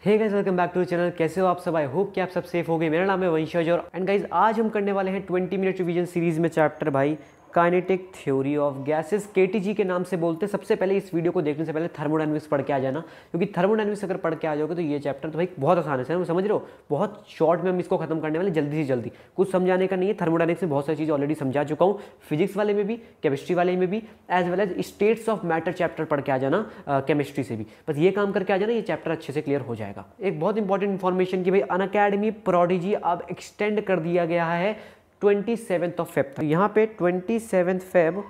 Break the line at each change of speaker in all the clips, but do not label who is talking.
Hey guys, welcome back to the channel. कैसे हो आप सब? आई होप कि आप सब सेफ हो गए। मेरा नाम है वंशज और गाइस आज हम करने वाले हैं 20 मिनट रिवीजन सीरीज में चैप्टर भाई kinetic theory of gases, KTG के नाम से बोलते हैं। सबसे पहले इस वीडियो को देखने से पहले थर्मोडायनामिक्स पढ़ के आ जाना, क्योंकि थर्मोडायनामिक्स अगर पढ़ के आ जाओगे तो ये चैप्टर तो भाई बहुत आसान है, समझ रहे हो। बहुत शॉर्ट में हम इसको खत्म करने वाले, जल्दी से जल्दी। कुछ समझाने का नहीं है। थर्मोडायनामिक्स में बहुत सारी चीज़ ऑलरेडी समझा चुका हूँ, फिजिक्स वाले में भी, केमिस्ट्री वाले में भी, as well as states of matter chapter पढ़ के आ जाना केमिस्ट्री से भी। बस ये काम करके आ जाना, ये चैप्टर अच्छे से क्लियर हो जाएगा। एक बहुत इंपॉर्टेंट इन्फॉर्मेशन की भाई अनअकैडमी प्रोडिजी अब एक्सटेंड कर दिया गया है 27 फेब तक। यहाँ पे 27 फेब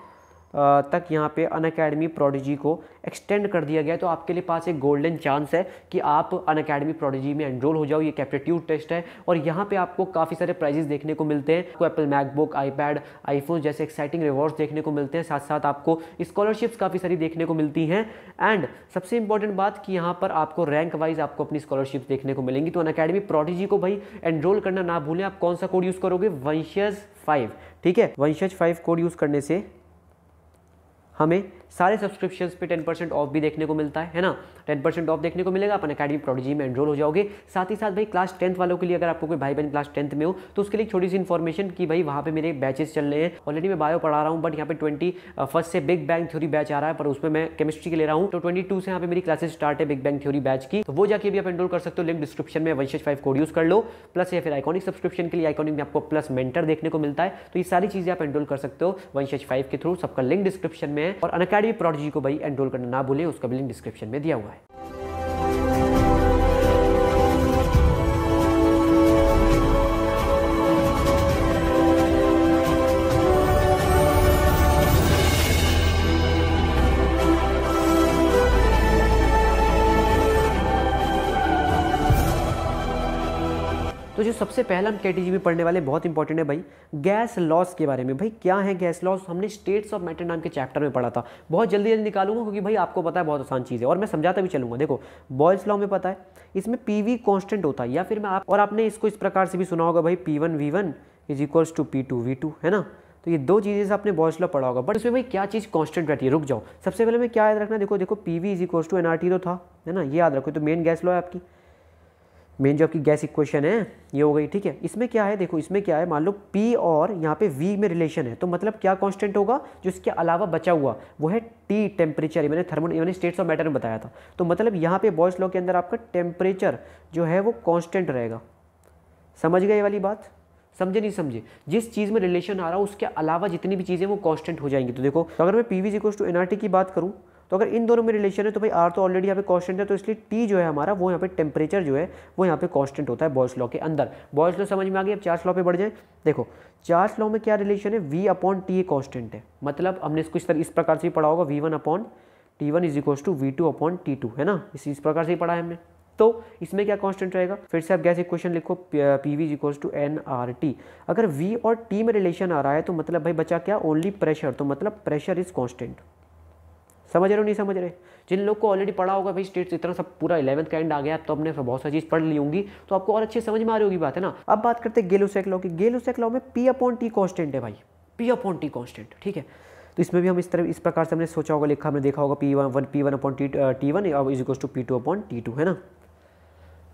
तक यहाँ पे अनअकैडमी प्रोडिजी को एक्सटेंड कर दिया गया। तो आपके लिए पास एक गोल्डन चांस है कि आप अनअकैडमी प्रोडिजी में एनरोल हो जाओ। ये कैप्टिट्यूड टेस्ट है और यहाँ पे आपको काफ़ी सारे प्राइजेस देखने को मिलते हैं। आपको एप्पल मैकबुक, आईपैड, आईफोन जैसे एक्साइटिंग रिवॉर्ड्स देखने को मिलते हैं। साथ साथ आपको स्कॉलरशिप्स काफ़ी सारी देखने को मिलती हैं। एंड सबसे इंपॉर्टेंट बात कि यहाँ पर आपको रैंक वाइज आपको अपनी स्कॉलरशिप्स देखने को मिलेंगी। तो अनअकैडमी प्रोडिजी को भाई एनरोल करना ना भूलें। आप कौन सा कोड यूज़ करोगे? वंशज 5, ठीक है। वंशज 5 कोड यूज़ करने से हमें सारे सब्सक्रिप्शंस पे 10% ऑफ भी देखने को मिलता है ना। 10% ऑफ देखने को मिलेगा। अपन अनअकैडमी प्रोडिजी में एनरोल हो जाओगे। साथ ही साथ भाई क्लास 10th वालों के लिए, अगर आपको कोई भाई बहन क्लास 10th में हो तो उसके लिए छोटी सी इन्फॉर्मेशन कि भाई वहाँ पे मेरे बैचेस चल रहे हैं। ऑलरेडी मैं बायो पढ़ा रहा हूँ, बट यहाँ पे 21 से बिग बैंग थ्योरी बैच आ रहा है, पर उसमें मैं केमिस्ट्री के ले रहा हूँ। तो 22 से यहाँ पे मेरी क्लासेस स्टार्ट है बिग बैंग थ्योरी बैच की। तो वो जाके भी आप एनरोल कर सकते हो। लिंक डिस्क्रिप्शन में वंशज 5 कोड यूज़ कर लो। प्लस या फिर आइकॉनिक सब्सक्रिप्शन के लिए आइकॉनिक में आपको प्लस मेंटर देखने को मिलता है। तो ये सारी चीज़ें आप एनरोल कर सकते हो वंशज 5 के थ्रू। सबका लिंक डिस्क्रिप्शन में है। और अनअकैडमी प्रोडिजी को भाई एनरोल करना ना भूलें, उसका भी लिंक डिस्क्रिप्शन में दिया हुआ है। तो जो सबसे पहला हम केटीजी में पढ़ने वाले बहुत इंपॉर्टेंट है भाई गैस लॉस के बारे में। भाई क्या है गैस लॉस? हमने स्टेट्स ऑफ मैटर नाम के चैप्टर में पढ़ा था। बहुत जल्दी जल्दी निकालूंगा क्योंकि भाई आपको पता है बहुत आसान चीज़ है और मैं समझाता भी चलूंगा। देखो बॉयल्स लॉ में पता है इसमें पीवी कांस्टेंट होता है, या फिर मैं और आपने इसको इस प्रकार से भी सुना होगा भाई P1 V1 is equals to P2 V2, है ना। तो ये दो चीज़ें आपने बॉयल्स लॉ पढ़ा होगा, बट इसमें भाई क्या चीज़ कांस्टेंट रहती है? रुक जाओ, सबसे पहले मैं क्या याद रखना, देखो PV is equals to nRT तो था, है ना, ये याद रखो। तो मेन गैस लॉ है आपकी, मेन जो आपकी गैस इक्वेशन है ये हो गई, ठीक है। इसमें क्या है, देखो इसमें क्या है, मान लो P और यहाँ पे V में रिलेशन है, तो मतलब क्या कांस्टेंट होगा? जो इसके अलावा बचा हुआ वो है T, टेम्परेचर। मैंने स्टेट्स ऑफ मैटर में बताया था। तो मतलब यहाँ पे बॉयल्स लॉ के अंदर आपका टेम्परेचर जो है वो कांस्टेंट रहेगा। समझ गए ये वाली बात? समझे नहीं समझे? जिस चीज़ में रिलेशन आ रहा है उसके अलावा जितनी भी चीज़ें वो कांस्टेंट हो जाएंगी। तो देखो अगर मैं PV इक्वल्स टू nRT की बात करूँ तो अगर इन दोनों में रिलेशन है तो भाई R तो ऑलरेडी यहाँ पे कांस्टेंट है, तो इसलिए T जो है हमारा वो यहाँ पे टेम्परेचर जो है वो यहाँ पे कांस्टेंट होता है बॉयल्स लॉ के अंदर। बॉयल्स लॉ समझ में आ गई। अब चार्ल्स लॉ पे बढ़ जाए। देखो चार्ल्स लॉ में क्या रिलेशन है? V/T कांस्टेंट है। मतलब हमने इसको इस प्रकार से पढ़ा होगा, V1/T1 is equals to V2/T2, है ना। इस प्रकार से ही पढ़ा है हमने। तो इसमें क्या कांस्टेंट रहेगा? फिर से आप गैस इक्वेशन लिखो, PV is equals to nRT। अगर V और T में रिलेशन आ रहा है तो मतलब भाई बचा क्या? Only pressure. तो मतलब प्रेशर इज कांस्टेंट। समझ रहे हो नहीं समझ रहे? जिन लोग को ऑलरेडी पढ़ा होगा भाई स्टेट्स, इतना सब पूरा 11th का एंड आ गया, तो अपने बहुत सारी चीज़ पढ़ ली होंगी, तो आपको और अच्छे समझ में आ रही होगी बात, है ना। अब बात करते हैं गेलो-सेक लॉ की। गेलो-सेक लॉ में P/T कांस्टेंट है भाई, P/T कांस्टेंट, ठीक है। तो इसमें भी हम इस प्रकार से हमने सोचा होगा, लिखा हमने देखा होगा P1/T1 is equals to P2/T2, है ना।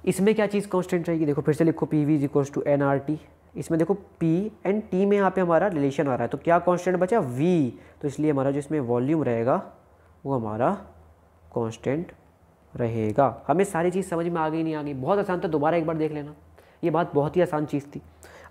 इसमें क्या चीज़ कांस्टेंट रहेगी? देखो फिर से लिखो PV is equals to nRT। इसमें देखो P एंड T में यहाँ पे हमारा रिलेशन आ रहा है, तो क्या कांस्टेंट बचा? V। तो इसलिए हमारा जो इसमें वॉल्यूम रहेगा वो हमारा कांस्टेंट रहेगा। हमें सारी चीज़ समझ में आ गई नहीं आ गई? बहुत आसान था, दोबारा एक बार देख लेना। ये बात बहुत ही आसान चीज़ थी।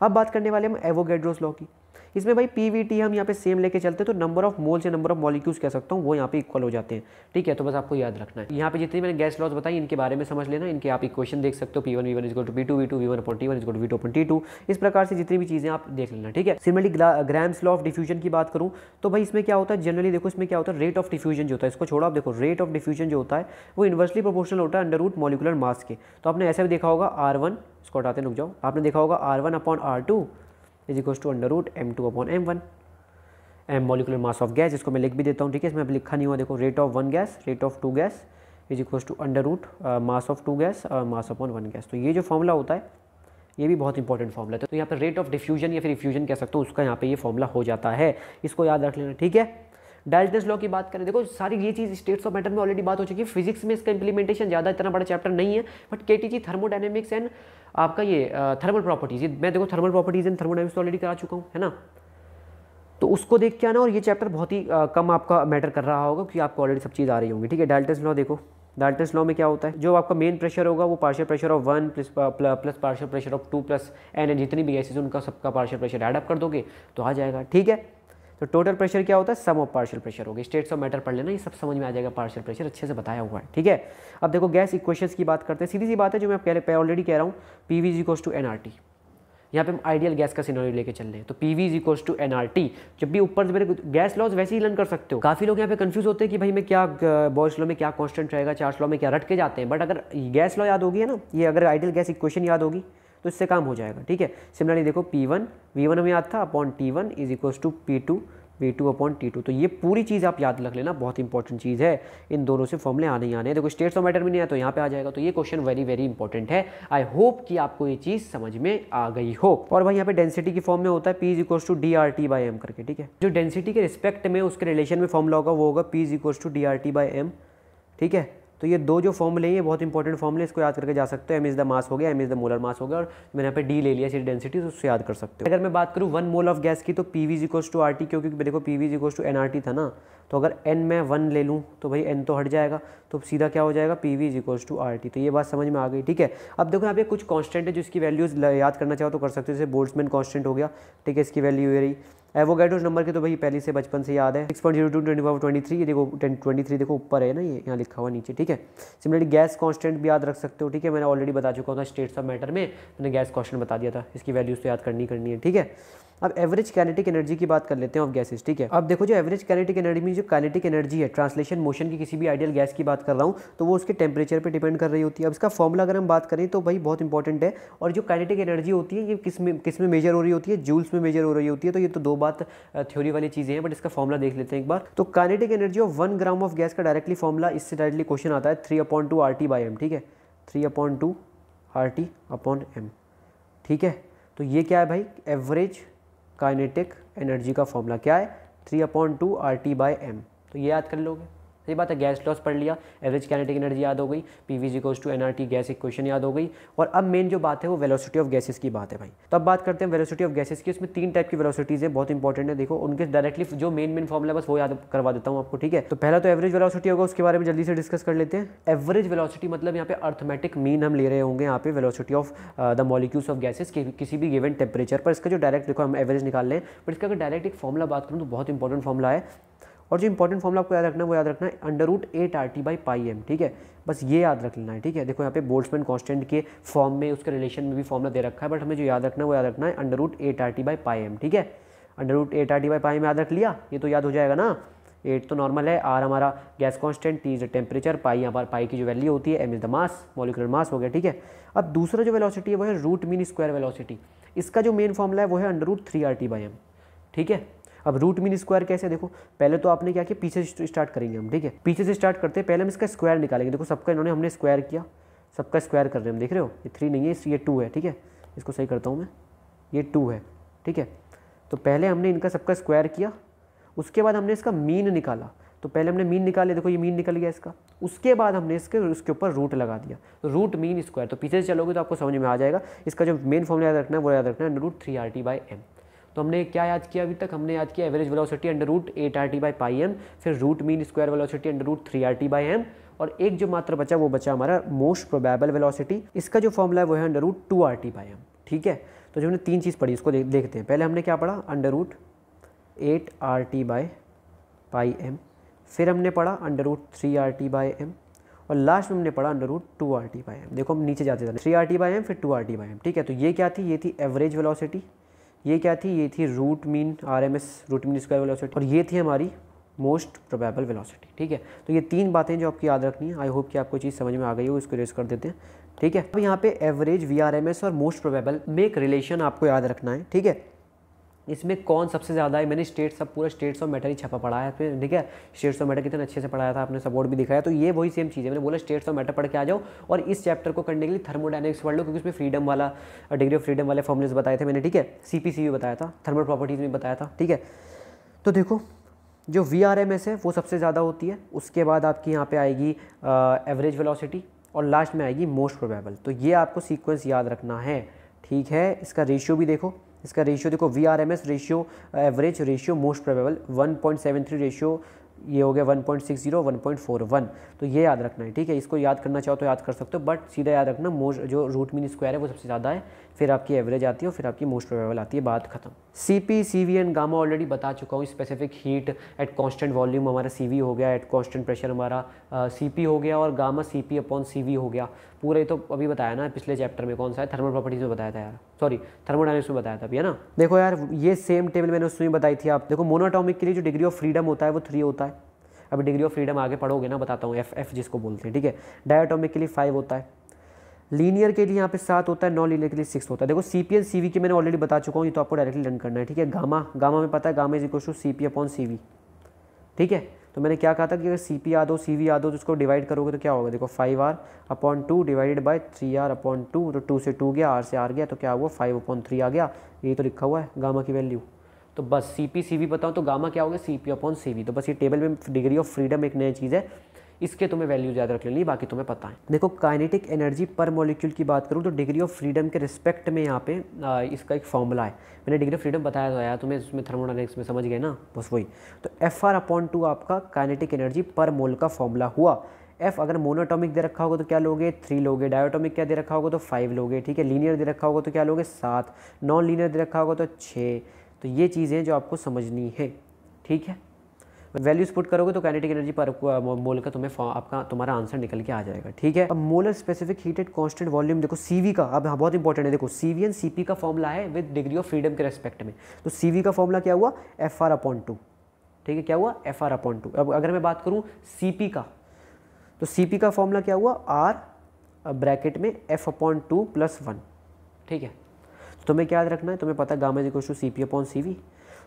अब बात करने वाले हम एवोगैड्रोस लॉ की। इसमें भाई PV/T हम यहाँ पे सेम लेके चलते तो नंबर ऑफ मोल्स या नंबर ऑफ मॉलिक्यूल्स कह सकता हूँ वो यहाँ पे इक्वल हो जाते हैं, ठीक है। तो बस आपको याद रखना है। यहाँ पे जितनी मैंने गैस लॉज बताई इनके बारे में समझ लेना। इनके आप इक्वेशन देख सकते हो, P1 V1 is equal to P2 V2, V1/T1 is equal to V2/T2। इस प्रकार से जितनी भी चीज़ें आप देख लेना, ठीक है। Similarly grams law of diffusion की बात करूँ तो भाई इसमें क्या होता है जनरली? देखो इसमें क्या होता है, रेट ऑफ डिफ्यूजन जो होता है, इसको छोड़ो आप, देखो रेट ऑफ डिफ्यूजन जो होता है वो इन्वर्सली प्रोपोर्शनल होता है अंडर रूट मॉलिकुलर मास के। तो आपने ऐसा भी देखा होगा R1, इसको हटाते रुक जाओ, आपने देखा होगा R1/R2 is equal to under root M2/M1, M molecular mass of gas. इसको मैं लिख भी देता हूँ, ठीक है। इसमें अभी लिखा नहीं हुआ, देखो rate of 1 gas, rate of 2 gas is equal to under root mass of 2 gas mass upon 1 gas. तो ये जो फॉर्मूला होता है ये भी बहुत इंपॉर्टेंट फॉर्मूला है। तो यहाँ पर रेट ऑफ डिफ्यूजन या फिर इफ्यूजन कह सकता हूँ, उसका यहाँ पे ये फॉर्मूला हो जाता है। इसको याद रख लेना, ठीक है। डाल्टन्स लॉ की बात करें, देखो सारी ये चीज़ स्टेट्स ऑफ मैटर में ऑलरेडी बात हो चुकी है। फिजिक्स में इसका इंप्लीमेंटेशन ज़्यादा इतना बड़ा चैप्टर नहीं है, बट केटीजी थर्मोडायनेमिक्स एंड आपका ये थर्मल प्रॉपर्टीज, मैं देखो thermal properties and thermodynamics already करा चुका हूँ, है ना, तो उसको देख के आना। और ये चैप्टर बहुत ही कम आपका मैटर कर रहा होगा क्योंकि आपको ऑलरेडी सब चीज़ आ रही होंगी, ठीक है। डाल्टन्स लॉ देखो, डाल्टन्स लॉ में क्या होता है, जो आपका मेन प्रेशर होगा वो partial pressure of 1 plus partial pressure of 2 plus N, जितनी भी गैसेज उनका सबका पार्शियल प्रेशर ऐड अप कर दोगे तो आ जाएगा, ठीक है। तो टोटल प्रेशर क्या होता है, सम ऑफ पार्शियल प्रेशर होगी। स्टेट्स ऑफ मैटर पढ़ लेना, ये सब समझ में आ जाएगा, पार्शियल प्रेशर अच्छे से बताया हुआ है, ठीक है। अब देखो गैस इक्वेशंस की बात करते हैं, सीधी सी बात है जो मैं पहले ऑलरेडी कह रहा हूँ, PV is equals to NRT। यहाँ पे हम आइडियल गैस का सिनेरियो लेके चल रहे हैं, तो PV is equals to NRT। जब भी ऊपर से मेरे गैस लॉज वैसे ही लर्न कर सकते हो। काफ़ी लोग यहाँ पे कंफ्यूज होते हैं कि भाई मैं क्या बॉयल्स लॉ में क्या कांस्टेंट रहेगा, चार्ल्स लॉ में क्या, रट के जाते हैं। बट अगर गैस लॉ याद होगी है ना, ये अगर आइडियल गैस इक्वेशन याद होगी तो इससे काम हो जाएगा, ठीक है। सिमिलरली देखो P1 V1 हमें याद था upon T1 is equals to P2 V2 upon T2। तो ये पूरी चीज़ आप याद रख लेना, बहुत इंपॉर्टेंट चीज़ है। इन दोनों से फॉर्मूले आने ही आने हैं। देखो स्टेट्स ऑफ मैटर में नहीं आया तो यहाँ पे आ जाएगा, तो ये क्वेश्चन वेरी वेरी इंपॉर्टेंट है। आई होप कि आपको ये चीज़ समझ में आ गई हो। और भाई यहाँ पे डेंसिटी की फॉर्म में होता है P is equals to DRT/m करके, ठीक है। जो डेंसिटी के रिस्पेक्ट में उसके रिलेशन में फॉर्मूला होगा वो होगा P is equals to DRT/m, ठीक है। तो ये दो जो फॉर्मूले हैं ये बहुत इंपॉर्टेंट फॉर्मूले, इसको याद करके जा सकते हो। m इज द मास हो गया, m is the molar mass हो गया, और मैंने यहाँ पे d ले लिया सिर्फ डेंसिटी, तो उससे याद कर सकते हो। अगर मैं बात करूँ 1 मोल ऑफ गैस की तो PV is equals to RT, क्योंकि देखो PV is equals to NRT था ना, तो अगर n में 1 ले लूँ तो भाई n तो हट जाएगा, तो सीधा क्या हो जाएगा, PV is equals to RT। तो ये बात समझ में आ गई, ठीक है। अब देखो यहाँ पे कुछ कॉन्स्टेंट है जिसकी वैल्यूज याद करना चाहो तो कर सकते हो, जैसे बोल्ट्जमैन कॉन्स्टेंट हो गया, ठीक है, इसकी वैल्यू ये रही। एवोगैड्रोस नंबर की तो भाई पहले से बचपन से याद है, 6.02 × 10⁻23, ये देखो 23 देखो ऊपर है ना, ये यहाँ लिखा हुआ नीचे, ठीक है। सिमिलरली गैस कांस्टेंट भी याद रख सकते हो, ठीक है, मैंने ऑलरेडी बता चुका था स्टेट्स ऑफ मैटर में, मैंने गैस कांस्टेंट बता दिया था, इसकी वैल्यूज तो याद करनी है, ठीक है। अब एवरेज काइनेटिक एनर्जी की बात कर लेते हैं ऑफ गैसेस, ठीक है। अब देखो जो एवरेज काइनेटिक एनर्जी में जो काइनेटिक एनर्जी है ट्रांसलेशन मोशन की किसी भी आइडियल गैस की बात कर रहा हूँ, तो वो उसके टेम्परेचर पे डिपेंड कर रही होती है। अब इसका फॉर्मूला अगर हम बात करें तो भाई बहुत इंपॉर्टेंट है। और जो काइनेटिक एनर्जी होती है ये किस में मेजर हो रही होती है, जूल्स में मेजर हो रही होती है। तो ये तो दो बात थ्योरी वाली चीज़ें हैं, बट इसका फॉर्मूला देख लेते हैं एक बार। तो kinetic energy of 1 gram of gas का डायरेक्टली फॉर्मूला, इससे डायरेक्टली क्वेश्चन आता है 3/2 RT/m, ठीक है, 3/2 RT/m, ठीक है। तो ये क्या है भाई, एवरेज काइनेटिक एनर्जी का फॉर्मूला क्या है, 3/2 RT/m। तो ये याद कर लोगे, सही बात है। गैस लॉस पढ़ लिया, एवरेज काइनेटिक एनर्जी याद हो गई, PV is equals to NRT gas equation याद हो गई। और अब मेन जो बात है वो वेलोसिटी ऑफ गैसेस की बात है भाई। तो अब बात करते हैं वेलोसिटी ऑफ गैसेस की। इसमें 3 टाइप की वेलोसिटीज़ है, बहुत इंपॉर्टेंट है। देखो उनके डायरेक्टली जो मेन फॉर्मूला बस वो याद करवा देता हूँ आपको, ठीक है। तो पहला तो एवरेज वेलोसिटी होगा, उसके बारे में जल्दी से डिस्कस कर लेते हैं। एवरेज वेलोसिटी मतलब यहाँ पे अर्थमेटिक मीन हम ले रहे होंगे यहाँ पे velocity of the molecules of gases किसी भी गिवन टेम्परेचर पर। इसका जो डायरेक्ट देखो हम एवरेज निकाल लें, बट इसका अगर डायरेक्ट एक फॉर्मूला बात करूँ तो बहुत इंपॉर्टेंट फॉर्मूला है। और जो इंपॉर्टेंट फॉर्मूला आपको याद रखना है वो याद रखना है √8 RT/m, ठीक है। बस ये याद रख लेना है, ठीक है। देखो यहाँ पे बोल्ट्जमैन कांस्टेंट के फॉर्म में उसके रिलेशन में भी फॉर्मूला दे रखा है, बट हमें जो याद रखना है वो याद रखना है √8 RT/m, ठीक है। √8 RT/m याद रख लिया, ये तो याद हो जाएगा ना। 8 तो नॉर्मल है, R हमारा gas constant, T is the temperature, pi यहाँ पर पाई की जो वैल्यू होती है, M is the mass, molecular mass हो गया, ठीक है। अब दूसरा जो वेलोसिटी है वो है रूट मीन स्क्वायर वेलोसिटी। इसका जो मेन फॉर्मूला है वो है √3 RT/m, ठीक है। अब रूट मीन स्क्वायर कैसे, देखो पहले तो आपने क्या किया, पीछे से स्टार्ट करेंगे हम, ठीक है। पीछे से स्टार्ट करते हैं, पहले हम इसका स्क्वायर निकालेंगे। देखो सबका इन्होंने हमने स्क्वायर किया, सबका स्क्वायर कर रहे हैं हम, देख रहे हो ये 3 नहीं है, ये 2 है, ठीक है। इसको सही करता हूँ मैं, ये 2 है, ठीक है। तो पहले हमने इनका सबका स्क्वायर किया, उसके बाद हमने इसका मीन निकाला। तो पहले हमने मीन निकाले, देखो ये मीन निकल गया इसका, उसके बाद हमने उसके ऊपर रूट लगा दिया, तो रूट मीन स्क्वायर। तो पीछे से चलोगे तो आपको समझ में आ जाएगा। इसका जो मेन फॉर्मूला याद रखना है वो याद रखना है √3 RT/m। तो हमने क्या याद किया अभी तक, हमने याद किया एवरेज वेलोसिटी √8 RT/m, फिर root mean square velocity √3 RT/m, और एक जो मात्र बचा वो बचा हमारा मोस्ट प्रोबेबल वेलोसिटी। इसका जो फॉर्मूला है वो है √2 RT/m, ठीक है। तो जो हमने 3 चीज़ पढ़ी उसको देखते हैं। पहले हमने क्या पढ़ा, √8 RT/m, फिर हमने पढ़ा √3 RT/m, और लास्ट में हमने पढ़ा √2 RT/m। देखो हम नीचे जाते थे, 3 RT/m फिर 2 RT/m, ठीक है। तो ये क्या थी, ये थी एवरेज वेलोसिटी, ये क्या थी, ये थी root mean RMS root mean square velocity, और ये थी हमारी मोस्ट प्रोबेबल वेलोसिटी, ठीक है। तो ये 3 बातें जो आपकी याद रखनी है। आई होप कि आपको चीज़ समझ में आ गई हो, इसको रेस कर देते हैं, ठीक है। अब यहाँ पे एवरेज, VRMS और मोस्ट प्रोबेबल में एक रिलेशन आपको याद रखना है, ठीक है। इसमें कौन सबसे ज़्यादा है, मैंने पूरा स्टेट्स ऑफ मैटर ही छपा पढ़ा है फिर, ठीक है। स्टेट्स ऑफ मैटर कितने अच्छे से पढ़ाया था, आपने सपोर्ट भी दिखाया। तो ये वही सेम चीज़ है, मैंने बोला स्टेट्स ऑफ मैटर पढ़ के आ जाओ, और इस चैप्टर को करने के लिए थर्मोडायनेमिक्स पढ़ लो, क्योंकि उसमें फ्रीडम वाला, डिग्री ऑफ फ्रीडम वाले फॉर्मूलेस बताए थे मैंने, ठीक है। CPC भी बताया था, थर्मल प्रॉपर्टीज भी बताया था, ठीक है। तो देखो जो VRMS है वो सबसे ज़्यादा होती है, उसके बाद आपकी यहाँ पे आएगी एवरेज वेलोसिटी और लास्ट में आएगी मोस्ट प्रोबेबल। तो ये आपको सीक्वेंस याद रखना है, ठीक है। इसका रेशियो भी देखो, इसका रेशियो देखो, VRMS ratio, average ratio, most probable 1.73 ratio, ये हो गया 1.60 1.41। तो ये याद रखना है, ठीक है। इसको याद करना चाहो तो याद कर सकते हो, बट सीधा याद रखना मोस्ट जो रूट मीन स्क्वायर है वो सबसे ज़्यादा है, फिर आपकी एवरेज आती है और फिर आपकी मोस्ट प्रोबेबल आती है, बात खत्म। CP CV and gamma already बता चुका हूँ। Specific heat at constant volume हमारा CV हो गया, एट कांस्टेंट प्रेशर हमारा CP हो गया, और गामा CP/CV हो गया। पूरा ये तो अभी बताया ना पिछले चैप्टर में, कौन सा है, थर्मल प्रॉपर्टीज में बताया था यार, सॉरी थर्मोडायनेमिक्स में बताया था अभी, है ना। देखो यार ये सेम टेबल मैंने उसमें बताई थी। आप देखो मोनोटॉमिक के लिए जो डिग्री ऑफ फ्रीडम होता है वो 3 होता है। अभी डिग्री ऑफ फ्रीडम आगे पढ़ोगे ना, बताता हूँ, एफ जिसको बोलते हैं, ठीक है। डायटोमिक के लिए 5 होता है, लीनियर के लिए यहाँ पे 7 होता है, नॉन लीनियर के लिए 6 होता है। देखो CP एंड CV की मैंने ऑलरेडी बता चुका हूँ, ये तो आपको डायरेक्टली लर्न करना है, ठीक है। गामा में पता है, gamma is equal to CP/CV, ठीक है। तो मैंने क्या कहा था कि अगर CP याद हो, CV याद हो, तो उसको डिवाइड करोगे तो क्या होगा, देखो 5R/2 डिवाइडेड बाई 3R/2, तो 2 से 2 गया, R से R गया, तो क्या हुआ 5/3 आ गया। ये तो लिखा हुआ है गामा की वैल्यू। तो बस CP CV बताओ तो गामा क्या होगा, CP/CV। तो बस ये टेबल में डिग्री ऑफ फ्रीडम एक नई चीज़ है, इसके तुम्हें वैल्यू याद रख लेनी, बाकी तुम्हें पता है। देखो काइनेटिक एनर्जी पर मॉलिक्यूल की बात करूँ तो डिग्री ऑफ फ्रीडम के रिस्पेक्ट में यहाँ पे इसका एक फॉर्मूला है। मैंने डिग्री ऑफ फ्रीडम बताया था यार तुम्हें, उसमें थर्मोडायनेमिक्स में समझ गए ना, बस वही। तो FR/2 आपका काइनेटिक एनर्जी पर मोल का फॉर्मूला हुआ। F अगर मोनोटॉमिक दे रखा होगा तो क्या लोगे, 3 लोगे। डायोटॉमिक क्या दे रखा होगा तो 5 लोगे, ठीक है। लीनियर दे रखा होगा तो क्या लोगे, 7। नॉन लीनियर दे रखा होगा तो 6। तो ये चीज़ें जो आपको समझनी है, ठीक है। वैल्यूज पुट करोगे तो काइनेटिक एनर्जी पर मोल का तुम्हारा आंसर निकल के आ जाएगा, ठीक है। अब molar specific heat at constant volume देखो CV का, अब बहुत इंपॉर्टेंट है, देखो CV एंड CP का फॉर्मूला है विद डिग्री ऑफ फ्रीडम के रेस्पेक्ट में। तो CV का फॉर्मूला क्या हुआ, FR/2, ठीक है। क्या हुआ, FR/2। अब अगर मैं बात करूँ CP का, तो CP का फॉर्मूला क्या हुआ, R ब्रैकेट में F/2 + 1, ठीक है। तो तुम्हें क्या याद रखना है, तुम्हें पता है gamma is equal to CP/CV।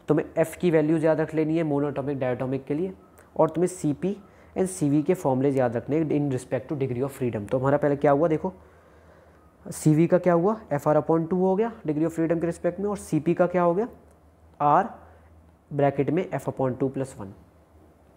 तुम्हें F की वैल्यूज याद रख लेनी है मोनोटॉमिक डायटोमिक के लिए, और तुम्हें CP एंड CV के फॉर्मूलेज याद रखने हैं in respect two degree of freedom. तो हमारा पहले क्या हुआ, देखो CV का क्या हुआ, FR/2 हो गया डिग्री ऑफ फ्रीडम के रिस्पेक्ट में, और CP का क्या हो गया, R ब्रैकेट में F/2 + 1,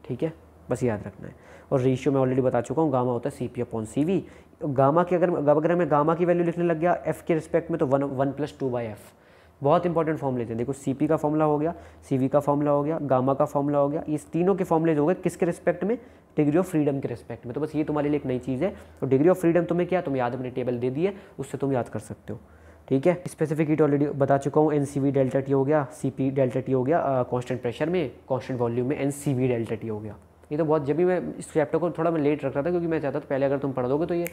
ठीक है। बस याद रखना है। और रेशियो मैं ऑलरेडी बता चुका हूँ, गामा होता है CP/CV। गामा की अगर मैं गामा की वैल्यू लिखने लग गया F के रिस्पेक्ट में तो 1 + 2/F। बहुत इंपॉर्टेंट फॉर्मूले थे, देखो CP का फॉर्मूला हो गया, CV का फॉर्मूला हो गया, गामा का फॉर्मूला हो गया, ये तीनों के फॉर्मूले हो गए किसके रिस्पेक्ट में, डिग्री ऑफ फ्रीडम के रिस्पेक्ट में। तो बस ये तुम्हारे लिए एक नई चीज़ है। तो डिग्री ऑफ फ्रीडम तुम्हें क्या, तुम याद अपने टेबल दे दिए, उससे तुम याद कर सकते हो, ठीक है। स्पेसिफिक हीट ऑलरेडी बता चुका हूँ, NCV∆T हो गया, CP∆T हो गया कांस्टेंट प्रेशर में, कांस्टेंट वॉल्यूम में NCV∆T हो गया। ये तो बहुत, जब भी मैं इस चैप्टर को थोड़ा मैं लेट रख रहा था क्योंकि मैं चाहता था पहले अगर तुम पढ़ दोगे तो ये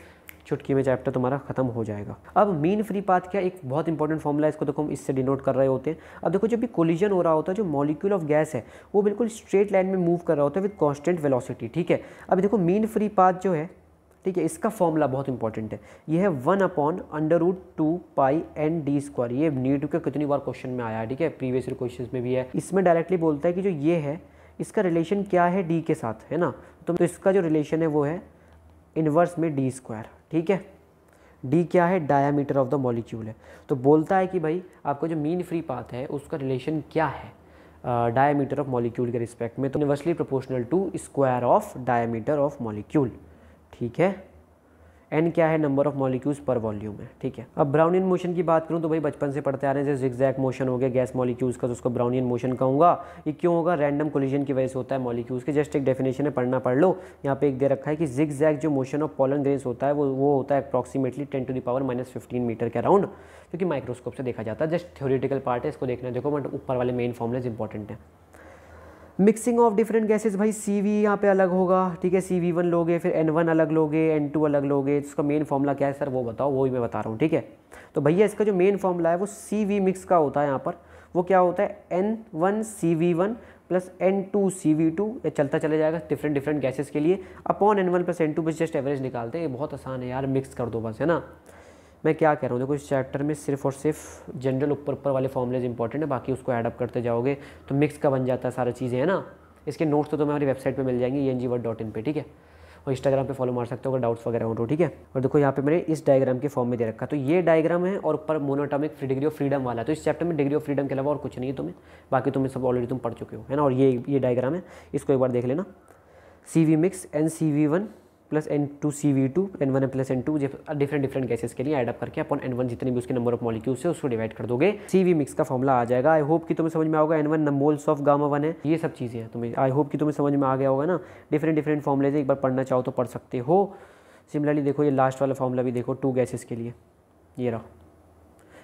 चुटकी में चैप्टर तुम्हारा खत्म हो जाएगा। अब मीन फ्री पाथ क्या, एक बहुत इंपॉर्टेंट फॉर्मूला है, इसको देखो हम इससे डिनोट कर रहे होते हैं। अब देखो जब भी कोलिजन हो रहा होता है, जो मॉलिक्यूल ऑफ गैस है वो बिल्कुल स्ट्रेट लाइन में मूव कर रहा होता है विद कांस्टेंट वेलोसिटी, ठीक है। अब देखो मीन फ्री पाथ जो है, ठीक है, इसका फॉर्मूला बहुत इंपॉर्टेंट है, ये है 1/√2 π/n⁴। ये नीट के कितनी बार क्वेश्चन में आया है, ठीक है, प्रीवियस ईयर क्वेश्चन में भी है। इसमें डायरेक्टली बोलता है कि जो ये है इसका रिलेशन क्या है d के साथ, है ना। तो इसका जो रिलेशन है वो है इन्वर्स में d², ठीक है। d क्या है, डायामीटर ऑफ द मॉलिक्यूल है। तो बोलता है कि भाई आपका जो मीन फ्री पाथ है उसका रिलेशन क्या है डायामीटर ऑफ मॉलिक्यूल के रिस्पेक्ट में, तो inversely proportional to square of diameter of molecule, ठीक है। n क्या है, नंबर ऑफ मॉलिक्यूल्स पर वॉल्यूम है, ठीक है। अब ब्राउनियन मोशन की बात करूं तो भाई बचपन से पढ़ते आ रहे हैं, जैसे जिगजैग मोशन हो गया गैस मॉलिक्यूल्स का, तो उसको ब्राउनियन मोशन कहूँगा। ये क्यों होगा, रैंडम कोलिजन की वजह से होता है मॉलिक्यूल्स के। जस्ट एक डेफिनेशन है, पढ़ना पढ़ लो। यहाँ पे एक दे रखा है कि जिगजैग जो मोशन ऑफ पोलन ग्रेन्स होता है वो होता है अप्रॉक्सीमेटली 10⁻⁻15 मीटर के अराउंड, क्योंकि माइक्रोस्कोप से देखा जाता है। जस्ट थ्योरेटिकल पार्ट है, इसको देखना देखो, बट ऊपर वाले मेन फॉर्मुलेज इंपॉर्टेंट है। मिक्सिंग ऑफ डिफरेंट गैसेस, भाई CV यहाँ पे अलग होगा, ठीक है, CV1 लोगे, फिर N1 अलग लोगे, N2 अलग लोगे। इसका मेन फॉर्मूला क्या है सर वो बताओ, वो ही मैं बता रहा हूँ, ठीक है। तो भैया इसका जो मेन फॉर्मूला है वो CV मिक्स का होता है। यहाँ पर वो क्या होता है, N1 CV1 + N2 CV2, ये चलता चले जाएगा डिफरेंट गैसेस के लिए, अपॉन N1 + N2, बस जस्ट एवरेज निकालते हैं। ये बहुत आसान है यार, मिक्स कर दो बस, है ना। मैं क्या कह रहा हूँ, देखो इस चैप्टर में सिर्फ और सिर्फ जनरल ऊपर वाले फॉर्मुलेज इंपॉर्टेंट है, बाकी उसको ऐड अप करते जाओगे तो मिक्स का बन जाता है सारी चीज़ें, है ना। इसके नोट्स तो तुम्हें हमारी वेबसाइट पे मिल जाएंगे engineering.in पे, ठीक है। और इंस्टाग्राम पे फॉलो मार सकते हो अगर डाउट्स वगैरह हो तो, ठीक है। और देखो यहाँ पे मैंने इस डायग्राम के फॉर्म में दे रखा, तो ये डायग्राम है और ऊपर मोनोटॉमिक डिग्री ऑफ फ्रीडम वाला। तो इस चैप्टर में डिग्री ऑफ फ्रीडम के अलावा और कुछ नहीं है तुम्हें, बाकी तुम्हें सब ऑलरेडी तुम पढ़ चुके हो, है ना। और ये डायग्राम है, इसको एक बार देख लेना। CV mix NCV1 plus N2CV2 N1 plus N2 different gases के लिए एडअप करके अपन N1 जितने भी उसके नंबर ऑफ मॉलिक्यूल्स है उसको डिवाइड कर दोगे, CV मिक्स का फॉर्मूला आ जाएगा। आई होप कि तुम्हें समझ में आओगा। N1 मोल्स ऑफ गामा 1 है, ये सब चीज़ें हैं तुम्हें, आई होप कि तुम्हें समझ में आ गया होगा ना। डिफरेंट फॉर्मुले एक बार पढ़ना चाहो तो पढ़ सकते हो। सिमिलरली देखो ये लास्ट वाला फॉर्मूला भी देखो 2 गैसेस के लिए, ये रहा।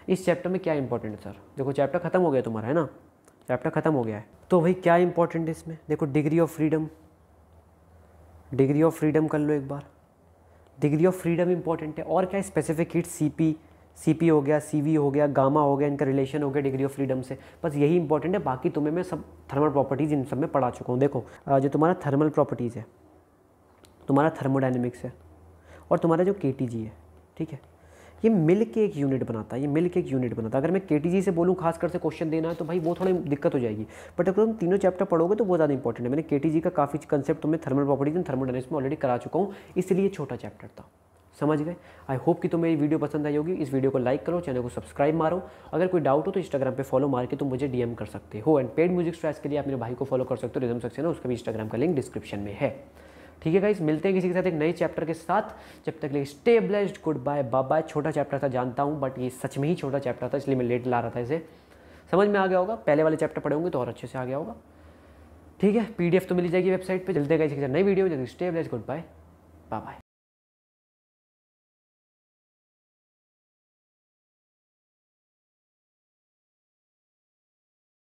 इस चैप्टर में क्या इंपॉर्टेंट है सर, देखो चैप्टर खत्म हो गया तुम्हारा, है ना, चैप्टर खत्म हो गया है। तो भाई क्या इंपॉर्टेंट है इसमें, देखो डिग्री ऑफ फ्रीडम कर लो एक बार। डिग्री ऑफ फ्रीडम इंपॉर्टेंट है, और क्या स्पेसिफिक हीट CP हो गया, CV हो गया, गामा हो गया, इनका रिलेशन हो गया डिग्री ऑफ फ्रीडम से, बस यही इंपॉर्टेंट है। बाकी तुम्हें मैं सब थर्मल प्रॉपर्टीज़ इन सब में पढ़ा चुका हूँ। देखो जो तुम्हारा थर्मल प्रॉपर्टीज़ है, तुम्हारा थर्मोडायनेमिक्स है, और तुम्हारा जो KTG है, ठीक है, ये मिल के एक यूनिट बनाता है, अगर मैं KTG से बोलूँ खासकर से क्वेश्चन देना है तो भाई वो थोड़ी दिक्कत हो जाएगी, बट अगर तुम तीनों चैप्टर पढ़ोगे तो वो ज़्यादा इंपॉर्टेंट है। मैंने KTG का काफ़ी कंसेप्ट तुम्हें थर्मल प्रॉपर्टीज एंड थर्मोडायनेमिक्स में ऑलरेडी करा चुका हूँ, इसलिए छोटा चैप्टर था, समझ गए। आई होप कि तुम्हें ये वीडियो पसंद आई होगी। इस वीडियो को लाइक करो, चैनल को सब्सक्राइब मारो। अगर कोई डाउट हो तो इंस्टाग्राम पे फॉलो मार के तुम मुझे DM कर सकते हो। एंड पेड म्यूजिक स्ट्रेस के लिए आप मेरे भाई को फॉलो कर सकते हो, रिदम सेक्शन है, उसका भी इंस्टाग्राम का लिंक डिस्क्रिप्शन में है, ठीक है गाइस। मिलते हैं किसी के साथ एक नए चैप्टर के साथ, जब तक के लिए stay blessed, good bye, bye bye. छोटा चैप्टर था जानता हूँ, बट ये सच में ही छोटा चैप्टर था, इसलिए मैं लेट ला रहा था इसे। समझ में आ गया होगा, पहले वाले चैप्टर पढ़े होंगे तो और अच्छे से आ गया होगा, ठीक है। PDF तो मिल जाएगी वेबसाइट पर। जल्दी गाइस किसी नई वीडियो, जल्दी stay blessed, good bye, bye bye.